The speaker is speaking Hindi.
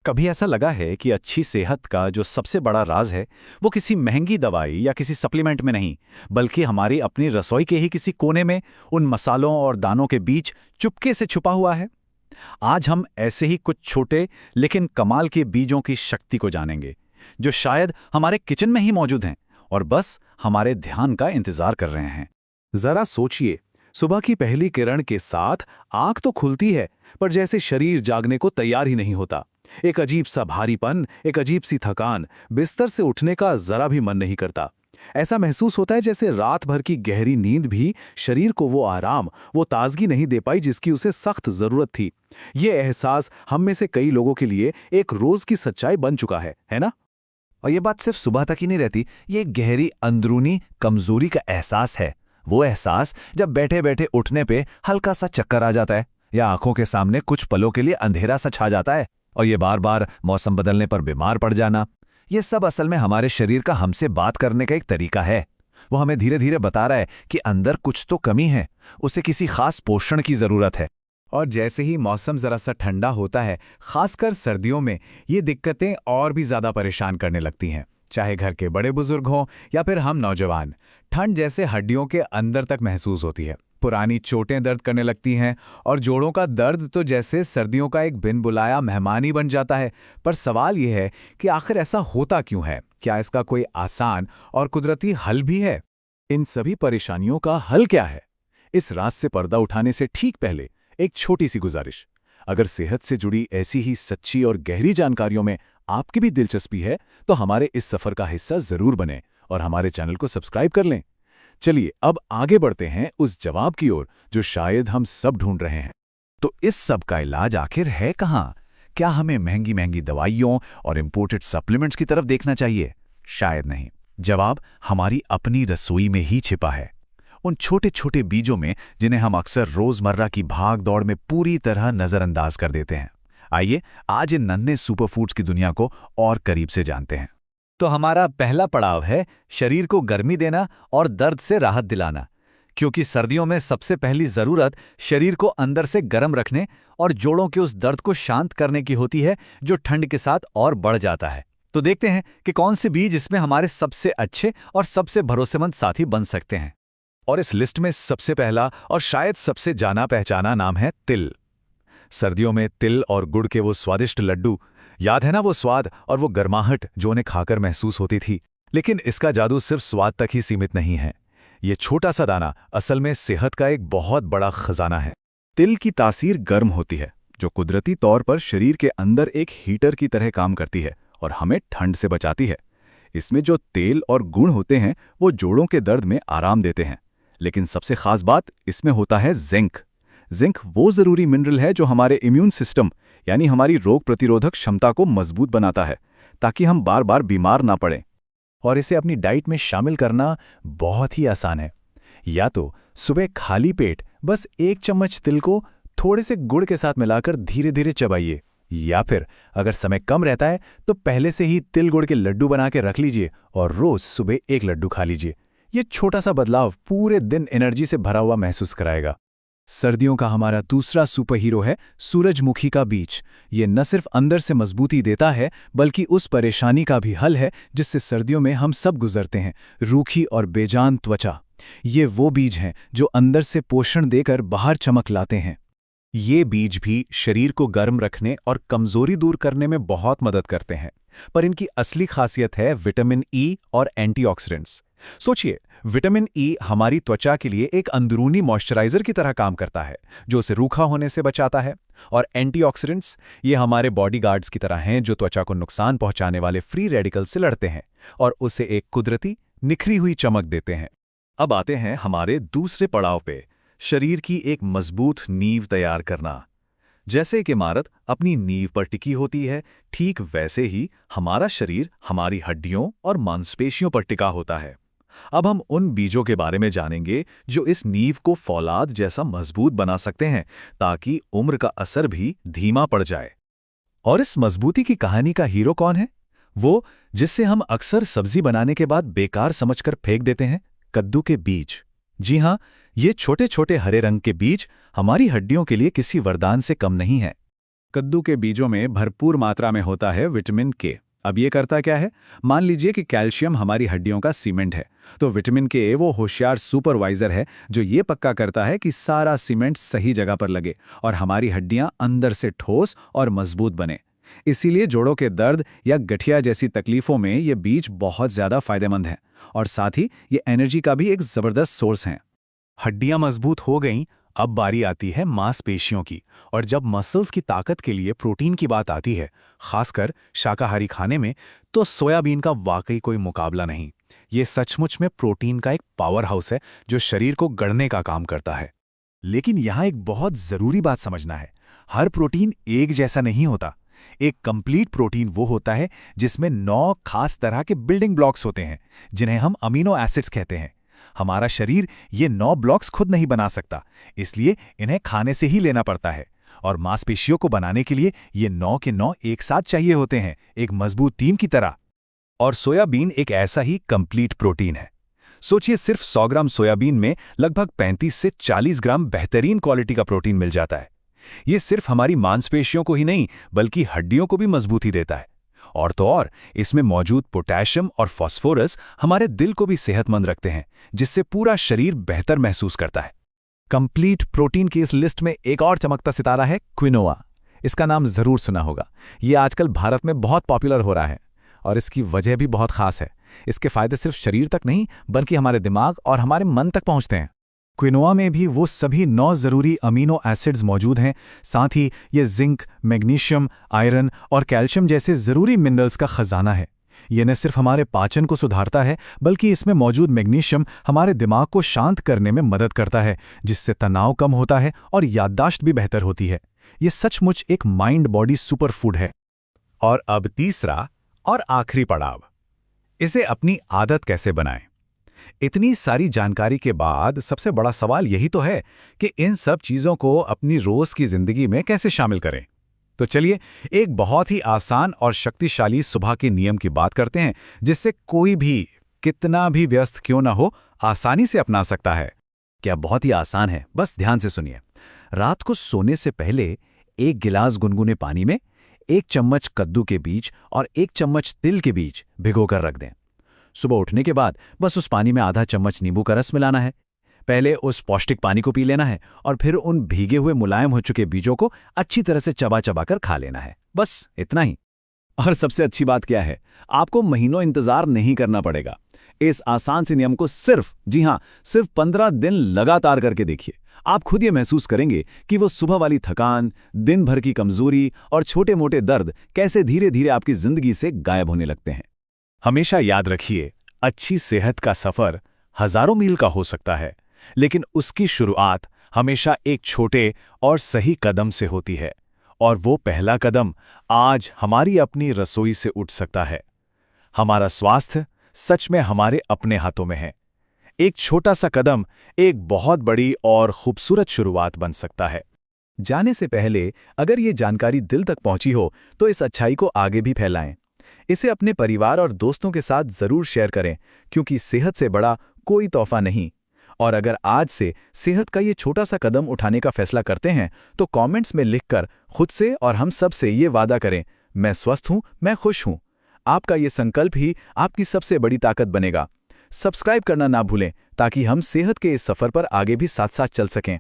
कभी ऐसा लगा है कि अच्छी सेहत का जो सबसे बड़ा राज है वो किसी महंगी दवाई या किसी सप्लीमेंट में नहीं, बल्कि हमारी अपनी रसोई के ही किसी कोने में उन मसालों और दानों के बीच चुपके से छुपा हुआ है। आज हम ऐसे ही कुछ छोटे लेकिन कमाल के बीजों की शक्ति को जानेंगे, जो शायद हमारे किचन में ही मौजूद हैं और बस हमारे ध्यान का इंतजार कर रहे हैं। जरा सोचिए, सुबह की पहली किरण के साथ आंख तो खुलती है, पर जैसे शरीर जागने को तैयार ही नहीं होता। एक अजीब सा भारीपन, एक अजीब सी थकान, बिस्तर से उठने का जरा भी मन नहीं करता। ऐसा महसूस होता है जैसे रात भर की गहरी नींद भी शरीर को वो आराम, वो ताजगी नहीं दे पाई जिसकी उसे सख्त जरूरत थी। ये एहसास हम में से कई लोगों के लिए एक रोज की सच्चाई बन चुका है ना? और ये बात सिर्फ सुबह तक ही नहीं रहती, ये एक गहरी अंदरूनी कमजोरी का एहसास है। वो एहसास जब बैठे बैठे उठने पे हल्का सा चक्कर आ जाता है, या आंखों के सामने कुछ पलों के लिए अंधेरा सा छा जाता है, और ये बार बार मौसम बदलने पर बीमार पड़ जाना। ये सब असल में हमारे शरीर का हमसे बात करने का एक तरीका है। वो हमें धीरे धीरे बता रहा है कि अंदर कुछ तो कमी है, उसे किसी खास पोषण की जरूरत है। और जैसे ही मौसम जरा सा ठंडा होता है, खासकर सर्दियों में, ये दिक्कतें और भी ज्यादा परेशान करने लगती हैं। चाहे घर के बड़े बुजुर्ग हों या फिर हम नौजवान, ठंड जैसे हड्डियों के अंदर तक महसूस होती है। पुरानी चोटें दर्द करने लगती हैं, और जोड़ों का दर्द तो जैसे सर्दियों का एक बिन बुलाया मेहमान ही बन जाता है। पर सवाल यह है कि आखिर ऐसा होता क्यों है? क्या इसका कोई आसान और कुदरती हल भी है? इन सभी परेशानियों का हल क्या है? इस राज से पर्दा उठाने से ठीक पहले एक छोटी सी गुजारिश। अगर सेहत से जुड़ी ऐसी ही सच्ची और गहरी जानकारियों में आपकी भी दिलचस्पी है, तो हमारे इस सफर का हिस्सा जरूर बने और हमारे चैनल को सब्सक्राइब कर लें। चलिए अब आगे बढ़ते हैं उस जवाब की ओर जो शायद हम सब ढूंढ रहे हैं। तो इस सब का इलाज आखिर है कहाँ? क्या हमें महंगी महंगी दवाइयों और इंपोर्टेड सप्लीमेंट्स की तरफ देखना चाहिए? शायद नहीं। जवाब हमारी अपनी रसोई में ही छिपा है, उन छोटे छोटे बीजों में जिन्हें हम अक्सर रोजमर्रा की भाग दौड़ में पूरी तरह नजरअंदाज कर देते हैं। आइए आज इन नन्हे सुपरफूड्स की दुनिया को और करीब से जानते हैं। तो हमारा पहला पड़ाव है शरीर को गर्मी देना और दर्द से राहत दिलाना, क्योंकि सर्दियों में सबसे पहली जरूरत शरीर को अंदर से गर्म रखने और जोड़ों के उस दर्द को शांत करने की होती है जो ठंड के साथ और बढ़ जाता है। तो देखते हैं कि कौन से बीज इसमें हमारे सबसे अच्छे और सबसे भरोसेमंद साथी बन सकते हैं। और इस लिस्ट में सबसे पहला और शायद सबसे जाना पहचाना नाम है तिल। सर्दियों में तिल और गुड़ के वो स्वादिष्ट लड्डू, याद है ना वो स्वाद और वो गर्माहट जो उन्हें खाकर महसूस होती थी। लेकिन इसका जादू सिर्फ स्वाद तक ही सीमित नहीं है। ये छोटा सा दाना असल में सेहत का एक बहुत बड़ा खजाना है। तिल की तासीर गर्म होती है, जो कुदरती तौर पर शरीर के अंदर एक हीटर की तरह काम करती है और हमें ठंड से बचाती है। इसमें जो तेल और गुण होते हैं वो जोड़ों के दर्द में आराम देते हैं। लेकिन सबसे खास बात इसमें होता है जिंक। जिंक वो जरूरी मिनरल है जो हमारे इम्यून सिस्टम यानी हमारी रोग प्रतिरोधक क्षमता को मजबूत बनाता है, ताकि हम बार बार बीमार ना पड़ें। और इसे अपनी डाइट में शामिल करना बहुत ही आसान है। या तो सुबह खाली पेट बस 1 चम्मच तिल को थोड़े से गुड़ के साथ मिलाकर धीरे धीरे चबाइए, या फिर अगर समय कम रहता है तो पहले से ही तिल गुड़ के लड्डू बना के रख लीजिए और रोज सुबह 1 लड्डू खा लीजिए। ये छोटा सा बदलाव पूरे दिन एनर्जी से भरा हुआ महसूस कराएगा। सर्दियों का हमारा दूसरा सुपर हीरो है सूरजमुखी का बीज। ये न सिर्फ अंदर से मजबूती देता है, बल्कि उस परेशानी का भी हल है जिससे सर्दियों में हम सब गुजरते हैं, रूखी और बेजान त्वचा। ये वो बीज हैं जो अंदर से पोषण देकर बाहर चमक लाते हैं। ये बीज भी शरीर को गर्म रखने और कमजोरी दूर करने में बहुत मदद करते हैं, पर इनकी असली खासियत है विटामिन ई और एंटीऑक्सीडेंट्स। सोचिए, विटामिन ई हमारी त्वचा के लिए एक अंदरूनी मॉइस्चराइजर की तरह काम करता है, जो उसे रूखा होने से बचाता है। और एंटीऑक्सीडेंट्स ये हमारे बॉडीगार्ड्स की तरह हैं जो त्वचा को नुकसान पहुंचाने वाले फ्री रेडिकल से लड़ते हैं और उसे एक कुदरती निखरी हुई चमक देते हैं। अब आते हैं हमारे दूसरे पड़ाव पे, शरीर की एक मजबूत नींव तैयार करना। जैसे एक इमारत अपनी नींव पर टिकी होती है, ठीक वैसे ही हमारा शरीर हमारी हड्डियों और मांसपेशियों पर टिका होता है। अब हम उन बीजों के बारे में जानेंगे जो इस नींव को फौलाद जैसा मजबूत बना सकते हैं, ताकि उम्र का असर भी धीमा पड़ जाए। और इस मजबूती की कहानी का हीरो कौन है? वो जिससे हम अक्सर सब्जी बनाने के बाद बेकार समझकर फेंक देते हैं, कद्दू के बीज। जी हां, ये छोटे छोटे हरे रंग के बीज हमारी हड्डियों के लिए किसी वरदान से कम नहीं है। कद्दू के बीजों में भरपूर मात्रा में होता है विटामिन के। अब ये करता क्या है? मान लीजिए कि कैल्शियम हमारी हड्डियों का सीमेंट है, तो विटामिन के वो होशियार सुपरवाइजर है जो ये पक्का करता है कि सारा सीमेंट सही जगह पर लगे और हमारी हड्डियां अंदर से ठोस और मजबूत बने। इसीलिए जोड़ों के दर्द या गठिया जैसी तकलीफों में ये बीज बहुत ज्यादा फायदेमंद हैं और साथ ही ये एनर्जी का भी एक जबरदस्त सोर्स हैं। हड्डियां मजबूत हो गईं, अब बारी आती है मांसपेशियों की। और जब मसल्स की ताकत के लिए प्रोटीन की बात आती है, खासकर शाकाहारी खाने में, तो सोयाबीन का वाकई कोई मुकाबला नहीं। ये सचमुच में प्रोटीन का एक पावर हाउस है जो शरीर को गढ़ने का काम करता है। लेकिन यहाँ एक बहुत जरूरी बात समझना है, हर प्रोटीन एक जैसा नहीं होता। एक कंप्लीट प्रोटीन वो होता है जिसमें 9 खास तरह के बिल्डिंग ब्लॉक्स होते हैं, जिन्हें हम अमीनो एसिड्स कहते हैं। हमारा शरीर ये 9 ब्लॉक्स खुद नहीं बना सकता, इसलिए इन्हें खाने से ही लेना पड़ता है। और मांसपेशियों को बनाने के लिए ये 9 के 9 एक साथ चाहिए होते हैं, एक मजबूत टीम की तरह। और सोयाबीन एक ऐसा ही कंप्लीट प्रोटीन है। सोचिए, सिर्फ 100 ग्राम सोयाबीन में लगभग 35 से 40 ग्राम बेहतरीन क्वालिटी का प्रोटीन मिल जाता है। ये सिर्फ हमारी मांसपेशियों को ही नहीं बल्कि हड्डियों को भी मजबूती देता है। और तो और, इसमें मौजूद पोटेशियम और फास्फोरस हमारे दिल को भी सेहतमंद रखते हैं, जिससे पूरा शरीर बेहतर महसूस करता है। कंप्लीट प्रोटीन की इस लिस्ट में एक और चमकता सितारा है क्विनोआ। इसका नाम जरूर सुना होगा। ये आजकल भारत में बहुत पॉपुलर हो रहा है और इसकी वजह भी बहुत खास है। इसके फायदे सिर्फ शरीर तक नहीं बल्कि हमारे दिमाग और हमारे मन तक पहुंचते हैं। क्विनोआ में भी वो सभी 9 जरूरी अमीनो एसिड्स मौजूद हैं। साथ ही ये जिंक, मैग्नीशियम, आयरन और कैल्शियम जैसे जरूरी मिनरल्स का खजाना है। ये न सिर्फ हमारे पाचन को सुधारता है बल्कि इसमें मौजूद मैग्नीशियम हमारे दिमाग को शांत करने में मदद करता है, जिससे तनाव कम होता है और याददाश्त भी बेहतर होती है। ये सचमुच एक माइंड बॉडी सुपर फूड है। और अब तीसरा और आखिरी पड़ाव, इसे अपनी आदत कैसे बनाएं। इतनी सारी जानकारी के बाद सबसे बड़ा सवाल यही तो है कि इन सब चीजों को अपनी रोज की जिंदगी में कैसे शामिल करें। तो चलिए एक बहुत ही आसान और शक्तिशाली सुबह के नियम की बात करते हैं, जिससे कोई भी कितना भी व्यस्त क्यों ना हो आसानी से अपना सकता है। क्या बहुत ही आसान है, बस ध्यान से सुनिए। रात को सोने से पहले 1 गिलास गुनगुने पानी में 1 चम्मच कद्दू के बीज और 1 चम्मच तिल के बीज भिगोकर रख दें। सुबह उठने के बाद बस उस पानी में आधा चम्मच नींबू का रस मिलाना है। पहले उस पौष्टिक पानी को पी लेना है और फिर उन भीगे हुए मुलायम हो चुके बीजों को अच्छी तरह से चबा चबा कर खा लेना है। बस इतना ही। और सबसे अच्छी बात क्या है, आपको महीनों इंतजार नहीं करना पड़ेगा। इस आसान से नियम को सिर्फ 15 दिन लगातार करके देखिए। आप खुद ये महसूस करेंगे कि वो सुबह वाली थकान, दिन भर की कमजोरी और छोटे मोटे दर्द कैसे धीरे धीरे आपकी जिंदगी से गायब होने लगते हैं। हमेशा याद रखिए, अच्छी सेहत का सफर हजारों मील का हो सकता है, लेकिन उसकी शुरुआत हमेशा एक छोटे और सही कदम से होती है। और वो पहला कदम आज हमारी अपनी रसोई से उठ सकता है। हमारा स्वास्थ्य सच में हमारे अपने हाथों में है। एक छोटा सा कदम एक बहुत बड़ी और खूबसूरत शुरुआत बन सकता है। जाने से पहले अगर ये जानकारी दिल तक पहुंची हो तो इस अच्छाई को आगे भी फैलाएं। इसे अपने परिवार और दोस्तों के साथ जरूर शेयर करें, क्योंकि सेहत से बड़ा कोई तोहफा नहीं। और अगर आज से सेहत का ये छोटा सा कदम उठाने का फैसला करते हैं तो कमेंट्स में लिखकर खुद से और हम सब से ये वादा करें, मैं स्वस्थ हूं, मैं खुश हूं। आपका ये संकल्प ही आपकी सबसे बड़ी ताकत बनेगा। सब्सक्राइब करना ना भूलें ताकि हम सेहत के इस सफर पर आगे भी साथ साथ चल सकें।